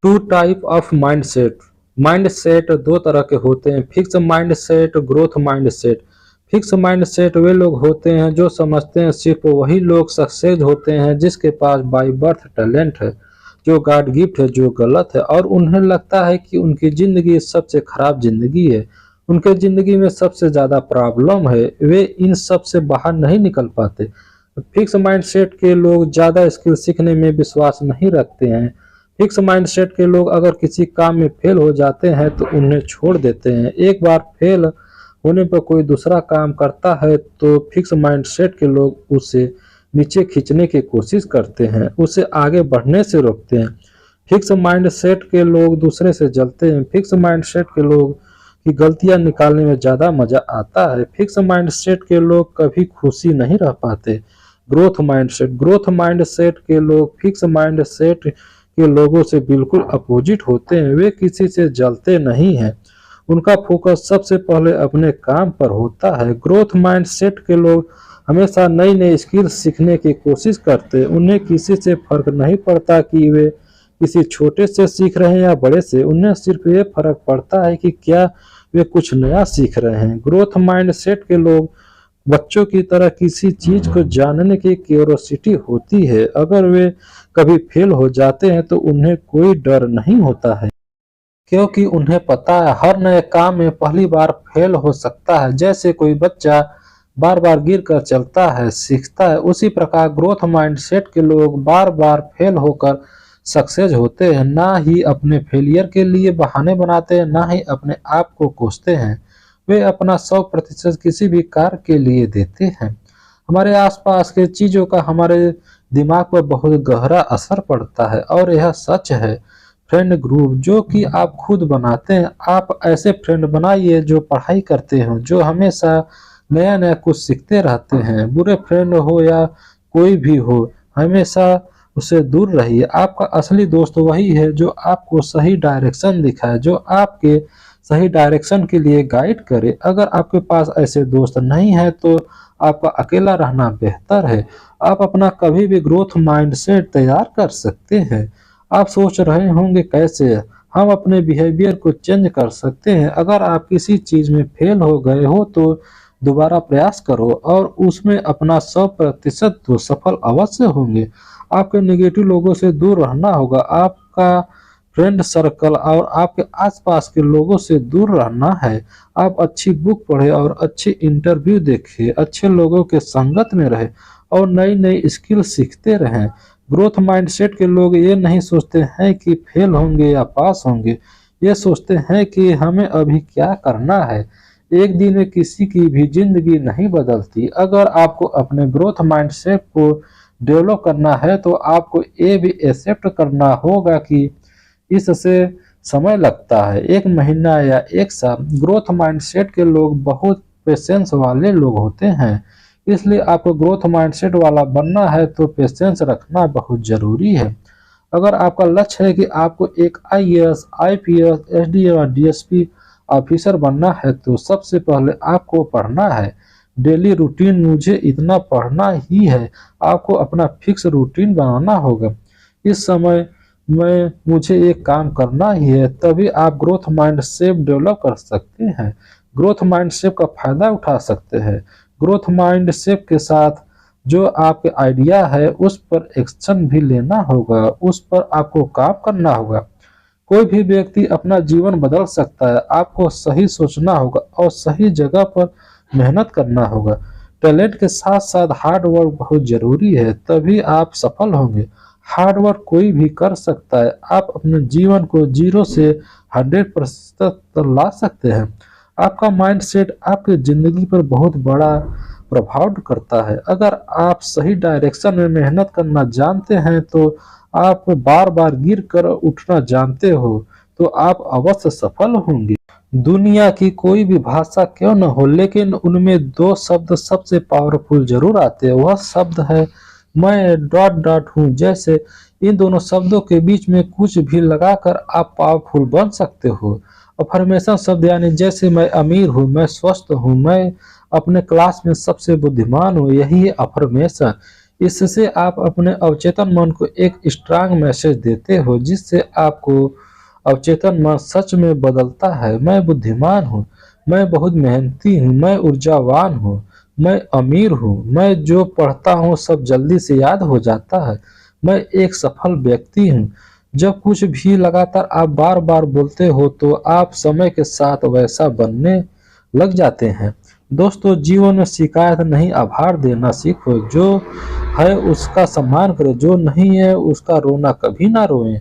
To type of mindset. Mindset दो तरह के होते हैं, fix mindset, growth mindset. Fix mindset वे लोग होते हैं जो समझते हैं सिर्फ वही लोग सक्सेस होते हैं जिसके पास बाय बर्थ टैलेंट है, जो गॉड गिफ्ट है, जो गलत है, और उन्हें लगता है कि उनकी जिंदगी सबसे खराब जिंदगी है, उनके जिंदगी में सबसे ज्यादा प्रॉब्लम है, वे इन सब से बाहर नहीं निकल पाते। फिक्स माइंडसेट के लोग ज्यादा स्किल सीखने में विश्वास नहीं रखते हैं। फिक्स माइंडसेट के लोग अगर किसी काम में फेल हो जाते हैं तो उन्हें छोड़ देते हैं। एक बार फेल होने पर कोई दूसरा काम करता है तो फिक्स माइंडसेट के लोग उसे नीचे खींचने की कोशिश करते हैं, उसे आगे बढ़ने से रोकते हैं। फिक्स माइंडसेट के लोग दूसरे से जलते हैं। फिक्स माइंडसेट के लोग की गलतियां निकालने में ज्यादा मजा आता है। फिक्स माइंडसेट के लोग कभी खुशी नहीं रह पाते। ग्रोथ माइंडसेट के लोग फिक्स माइंडसेट के लोगों से बिल्कुल अपोजिट होते हैं। वे किसी से जलते नहीं हैं, उनका फोकस सबसे पहले अपने काम पर होता है। ग्रोथ माइंडसेट के लोग हमेशा नई नई स्किल्स सीखने की कोशिश करते हैं। उन्हें किसी से फर्क नहीं पड़ता कि वे किसी छोटे से सीख रहे हैं या बड़े से, उन्हें सिर्फ ये फर्क पड़ता है कि क्या वे कुछ नया सीख रहे हैं। ग्रोथ माइंडसेट के लोग बच्चों की तरह किसी चीज को जानने की क्यूरोसिटी होती है। अगर वे कभी फेल हो जाते हैं तो उन्हें कोई डर नहीं होता है, क्योंकि उन्हें पता है हर नए काम में पहली बार फेल हो सकता है। जैसे कोई बच्चा बार बार गिर कर चलता है, सीखता है, उसी प्रकार ग्रोथ माइंडसेट के लोग बार बार फेल होकर सक्सेस होते हैं। ना ही अपने फेलियर के लिए बहाने बनाते हैं, ना ही अपने आप को कोसते हैं। वे अपना 100% किसी भी कार्य के लिए देते हैं। हमारे आसपास के चीजों का हमारे दिमाग पर बहुत गहरा असर पड़ता है और यह सच है। फ्रेंड ग्रुप जो कि आप खुद बनाते हैं, आप ऐसे फ्रेंड बनाइए जो पढ़ाई करते हो, जो हमेशा नया नया कुछ सीखते रहते हैं। बुरे फ्रेंड हो या कोई भी हो, हमेशा उससे दूर रहिए। आपका असली दोस्त वही है जो आपको सही डायरेक्शन दिखाए, जो आपके सही डायरेक्शन के लिए गाइड करे। अगर आपके पास ऐसे दोस्त नहीं है तो आपका अकेला रहना बेहतर है। आप अपना कभी भी ग्रोथ माइंडसेट तैयार कर सकते हैं। आप सोच रहे होंगे कैसे? हम अपने बिहेवियर को चेंज कर सकते हैं। अगर आप किसी चीज में फेल हो गए हो तो दोबारा प्रयास करो और उसमें अपना 100% तो सफल अवश्य होंगे। आपके नेगेटिव लोगों से दूर रहना होगा। आपका फ्रेंड सर्कल और आपके आसपास के लोगों से दूर रहना है। आप अच्छी बुक पढ़े और अच्छे इंटरव्यू देखें, अच्छे लोगों के संगत में रहे और नई नई स्किल सीखते रहें। ग्रोथ माइंडसेट के लोग ये नहीं सोचते हैं कि फेल होंगे या पास होंगे, ये सोचते हैं कि हमें अभी क्या करना है। एक दिन में किसी की भी जिंदगी नहीं बदलती। अगर आपको अपने ग्रोथ माइंडसेट को डेवलप करना है तो आपको ये भी एक्सेप्ट करना होगा कि इससे समय लगता है, 1 महीना या 1 साल। ग्रोथ माइंडसेट के लोग बहुत पेशेंस वाले लोग होते हैं, इसलिए आपको ग्रोथ माइंडसेट वाला बनना है तो पेशेंस रखना बहुत जरूरी है। अगर आपका लक्ष्य है कि आपको एक आईएएस, आईपीएस, एसडीएम और डीएसपी ऑफिसर बनना है तो सबसे पहले आपको पढ़ना है। डेली रूटीन, मुझे इतना पढ़ना ही है। आपको अपना फिक्स रूटीन बनाना होगा। इस समय में मुझे एक काम करना ही है, तभी आप ग्रोथ माइंडसेट डेवलप कर सकते हैं, ग्रोथ माइंडसेट का फायदा उठा सकते हैं। ग्रोथ माइंडसेट के साथ जो आपके आइडिया है उस पर एक्शन भी लेना होगा, उस पर आपको काम करना होगा। कोई भी व्यक्ति अपना जीवन बदल सकता है। आपको सही सोचना होगा और सही जगह पर मेहनत करना होगा। टैलेंट के साथ साथ हार्ड वर्क बहुत जरूरी है, तभी आप सफल होंगे। हार्ड वर्क कोई भी कर सकता है। आप अपने जीवन को 0 से 100% ला सकते हैं। आपका माइंडसेट आपकी जिंदगी पर बहुत बड़ा प्रभाव करता है। अगर आप सही डायरेक्शन में मेहनत करना जानते हैं तो आप बार बार गिर कर उठना जानते हो तो आप अवश्य सफल होंगे। दुनिया की कोई भी भाषा क्यों न हो, लेकिन उनमें 2 शब्द सबसे पावरफुल जरूर आते हैं। वह शब्द है मैं डॉट डॉट हूँ। जैसे इन दोनों शब्दों के बीच में कुछ भी लगाकर आप पावरफुल बन सकते हो। अफर्मेशन शब्द यानी जैसे मैं अमीर हूँ, मैं स्वस्थ हूँ, मैं अपने क्लास में सबसे बुद्धिमान हूँ, यही है अफर्मेशन। इससे आप अपने अवचेतन मन को एक स्ट्रांग मैसेज देते हो, जिससे आपको अवचेतन मन सच में बदलता है। मैं बुद्धिमान हूँ, मैं बहुत मेहनती हूँ, मैं ऊर्जावान हूँ, मैं अमीर हूँ, मैं जो पढ़ता हूँ सब जल्दी से याद हो जाता है, मैं एक सफल व्यक्ति हूँ। जब कुछ भी लगातार आप बार बार बोलते हो तो आप समय के साथ वैसा बनने लग जाते हैं। दोस्तों, जीवन में शिकायत नहीं, आभार देना सीखो। जो है उसका सम्मान करो, जो नहीं है उसका रोना कभी ना रोएं।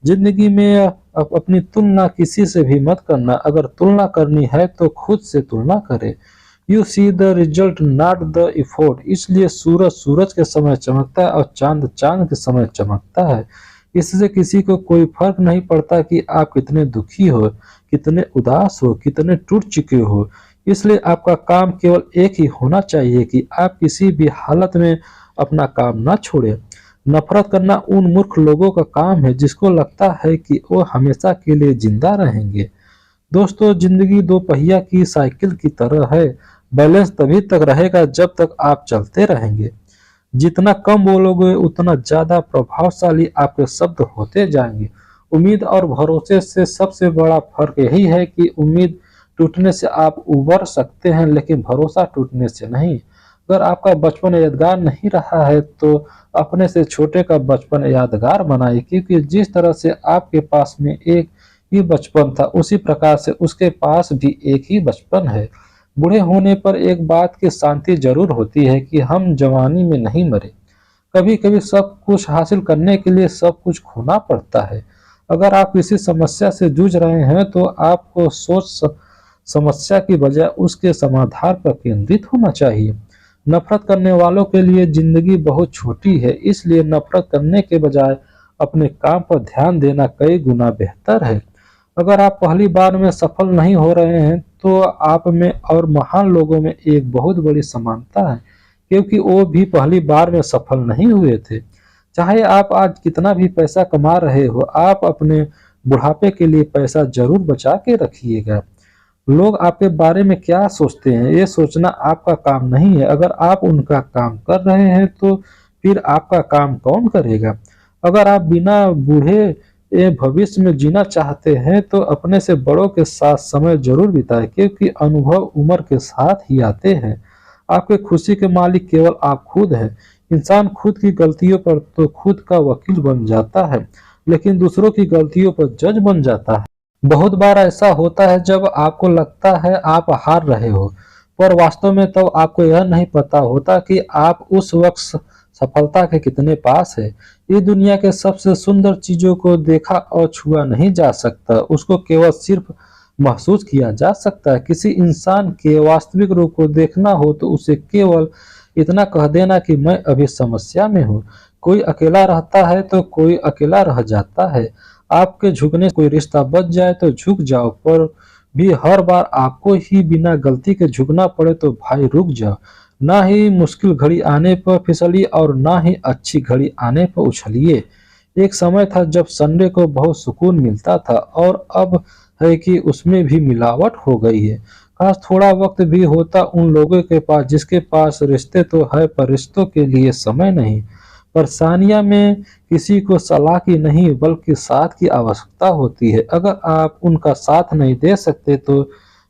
जिंदगी में अपनी तुलना किसी से भी मत करना। अगर तुलना करनी है तो खुद से तुलना करें। You see the result not the effort. इसलिए सूरज सूरज के समय चमकता है और चांद चांद के समय चमकता है। इससे किसी को कोई फर्क नहीं पड़ता कि आप कितने दुखी हो, कितने उदास हो, कितने टूट चुके हो। इसलिए आपका काम केवल एक ही होना चाहिए कि आप किसी भी हालत में अपना काम ना छोड़ें। नफरत करना उन मूर्ख लोगों का काम है जिसको लगता है कि वो हमेशा के लिए जिंदा रहेंगे। दोस्तों, जिंदगी दो पहिया की साइकिल की तरह है। बैलेंस तभी तक रहेगा जब तक आप चलते रहेंगे। जितना कम बोलोगे उतना ज्यादा प्रभावशाली आपके शब्द होते जाएंगे। उम्मीद और भरोसे से सबसे बड़ा फर्क यही है कि उम्मीद टूटने से आप उबर सकते हैं, लेकिन भरोसा टूटने से नहीं। अगर आपका बचपन यादगार नहीं रहा है तो अपने से छोटे का बचपन यादगार बनाइए, क्योंकि जिस तरह से आपके पास में एक ही बचपन था उसी प्रकार से उसके पास भी एक ही बचपन है। बूढ़े होने पर एक बात की शांति जरूर होती है कि हम जवानी में नहीं मरे। कभी कभी सब कुछ हासिल करने के लिए सब कुछ खोना पड़ता है। अगर आप किसी समस्या से जूझ रहे हैं तो आपको समस्या की बजाय उसके समाधान पर केंद्रित होना चाहिए। नफरत करने वालों के लिए जिंदगी बहुत छोटी है, इसलिए नफरत करने के बजाय अपने काम पर ध्यान देना कई गुना बेहतर है। अगर आप पहली बार में सफल नहीं हो रहे हैं तो आप में और महान लोगों में एक बहुत बड़ी समानता है, क्योंकि वो भी पहली बार में सफल नहीं हुए थे। चाहे आप आज कितना भी पैसा कमा रहे हो, आप अपने बुढ़ापे के लिए पैसा जरूर बचा के रखिएगा। लोग आपके बारे में क्या सोचते हैं ये सोचना आपका काम नहीं है। अगर आप उनका काम कर रहे हैं तो फिर आपका काम कौन करेगा। अगर आप बिना बूढ़े भविष्य में जीना चाहते हैं तो अपने से बड़ों के साथ समय जरूर बिताएं, क्योंकि अनुभव उम्र के साथ ही आते हैं। आपके खुशी के मालिक केवल आप खुद हैं। इंसान खुद की गलतियों पर तो खुद का वकील बन जाता है, लेकिन दूसरों की गलतियों पर जज बन जाता है। बहुत बार ऐसा होता है जब आपको लगता है आप हार रहे हो, पर वास्तव में तब आपको यह नहीं पता होता कि आप उस वक्त सफलता के कितने पास है। ये दुनिया के सबसे सुंदर चीजों को देखा और छुआ नहीं जा सकता, उसको केवल सिर्फ महसूस किया जा सकता है। किसी इंसान के वास्तविक रूप को देखना हो तो उसे केवल इतना कह देना कि मैं अभी समस्या में हूँ। कोई अकेला रहता है तो कोई अकेला रह जाता है। आपके झुकने से कोई रिश्ता बच जाए तो झुक जाओ, पर भी हर बार आपको ही बिना गलती के झुकना पड़े तो भाई रुक जाओ। ना ही मुश्किल घड़ी आने पर फिसलिए और ना ही अच्छी घड़ी आने पर उछलिए। एक समय था जब संडे को बहुत सुकून मिलता था, और अब है कि उसमें भी मिलावट हो गई है। काश थोड़ा वक्त भी होता उन लोगों के पास जिसके पास रिश्ते तो है पर रिश्तों के लिए समय नहीं। परेशानियां में किसी को सलाह की नहीं बल्कि साथ की आवश्यकता होती है। अगर आप उनका साथ नहीं दे सकते तो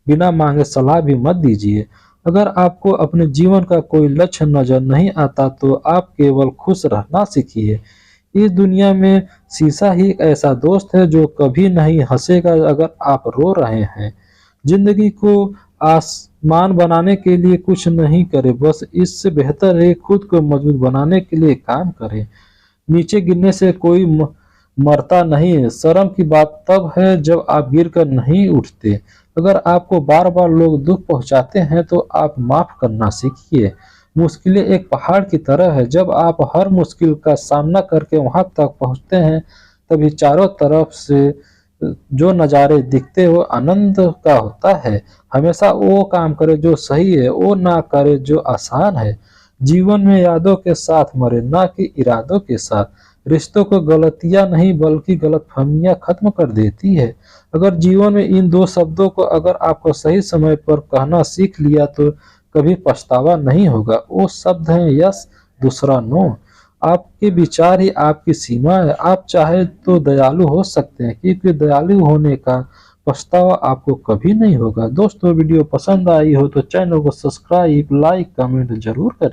बिना मांगे सलाह भी मत दीजिए। अगर आपको अपने जीवन का कोई लक्ष्य नजर नहीं आता तो आप केवल खुश रहना सीखिए। इस दुनिया में शीशा ही एक ऐसा दोस्त है जो कभी नहीं हंसेगा अगर आप रो रहे हैं। जिंदगी को आसान बनाने के लिए कुछ नहीं करे, बस इससे बेहतर है खुद को मजबूत बनाने के लिए काम करें। नीचे गिरने से कोई मरता नहीं है। शर्म की बात तब है जब आप गिरकर नहीं उठते। अगर आपको बार बार लोग दुख पहुंचाते हैं तो आप माफ करना सीखिए। मुश्किलें एक पहाड़ की तरह है, जब आप हर मुश्किल का सामना करके वहां तक पहुंचते हैं तभी चारों तरफ से जो नज़ारे दिखते वो आनंद का होता है। हमेशा वो काम करे जो सही है, वो ना करे जो आसान है। जीवन में यादों के साथ मरे, ना कि इरादों के साथ। रिश्तों को गलतियां नहीं बल्कि गलतफहमियां खत्म कर देती है। अगर जीवन में इन दो शब्दों को अगर आपको सही समय पर कहना सीख लिया तो कभी पछतावा नहीं होगा। वो शब्द हैं यश दूसरा नो। आपके विचार ही आपकी सीमा है। आप चाहे तो दयालु हो सकते हैं, क्योंकि दयालु होने का पछतावा आपको कभी नहीं होगा। दोस्तों, वीडियो पसंद आई हो तो चैनल को सब्सक्राइब, लाइक, कमेंट जरूर करें।